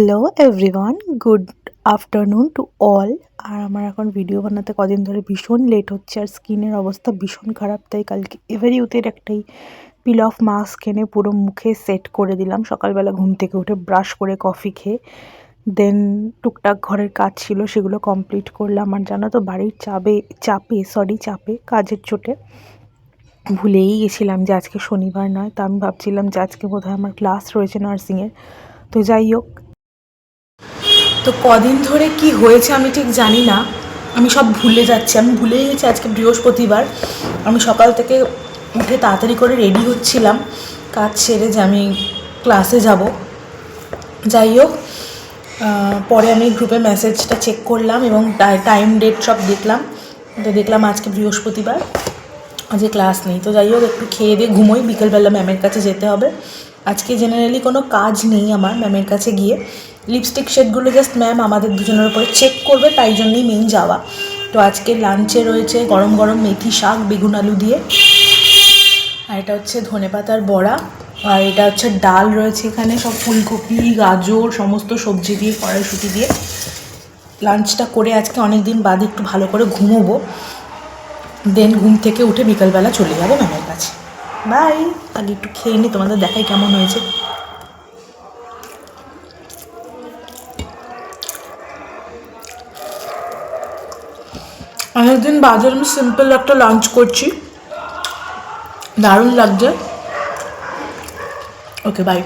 Hello everyone, good afternoon to all. আর আমার এখন ভিডিও বানাতে কদিন ধরে ভীষণ লেট হচ্ছে, আর স্কিনের অবস্থা ভীষণ খারাপ। তাই কালকে এভারিউথের একটাই পিল অফ মাস্ক এনে পুরো মুখে সেট করে দিলাম। সকালবেলা ঘুম থেকে উঠে ব্রাশ করে কফি খেয়ে দেন টুকটাক ঘরের কাজ ছিল, সেগুলো কমপ্লিট করলাম। আর জানো তো, বাড়ির চাপে কাজের চোটে ভুলেই গেছিলাম যে আজকে শনিবার নয়। তো আমি ভাবছিলাম যে আজকে বোধহয় আমার ক্লাস রয়েছে নার্সিংয়ের। তো যাই হোক, তো কদিন ধরে কি হয়েছে আমি ঠিক জানি না, আমি সব ভুলে যাচ্ছি। আমি ভুলেই গেছি আজকে বৃহস্পতিবার। আমি সকাল থেকে উঠে তাড়াতাড়ি করে রেডি হচ্ছিলাম কাজ সেরে যে আমি ক্লাসে যাব। যাই হোক, পরে আমি গ্রুপে মেসেজটা চেক করলাম এবং টাইম ডেট সব দেখলাম। তো দেখলাম আজকে বৃহস্পতিবার, আজকে ক্লাস নেই। তো যাই হোক, একটু খেয়ে দিয়ে ঘুমোই, বিকেলবেলা ম্যামের কাছে যেতে হবে। আজকে জেনারেলি কোনো কাজ নেই আমার ম্যামের কাছে গিয়ে। লিপস্টিক শেডগুলো জাস্ট ম্যাম আমাদের দুজনের উপরে চেক করবে, তাই জন্যই মেন যাওয়া। তো আজকে লাঞ্চে রয়েছে গরম গরম মেথি শাক বেগুন আলু দিয়ে, আর এটা হচ্ছে ধনেপাতার বড়া, আর এটা হচ্ছে ডাল রয়েছে এখানে, সব ফুলকপি গাজর সমস্ত সবজি দিয়ে কড়াইশুঁটি দিয়ে। লাঞ্চটা করে আজকে অনেক দিন বাদে একটু ভালো করে ঘুমোবো, দেন ঘুম থেকে উঠে বিকালবেলা চলে যাবো ম্যামের কাছে। বাই। আগে একটু খেয়ে নি, তোমাদের দেখাই কেমন হয়েছে। অনেকদিন বাদে আমি সিম্পল একটা লাঞ্চ করছি, দারুণ লাগছে। ওকে, বাই।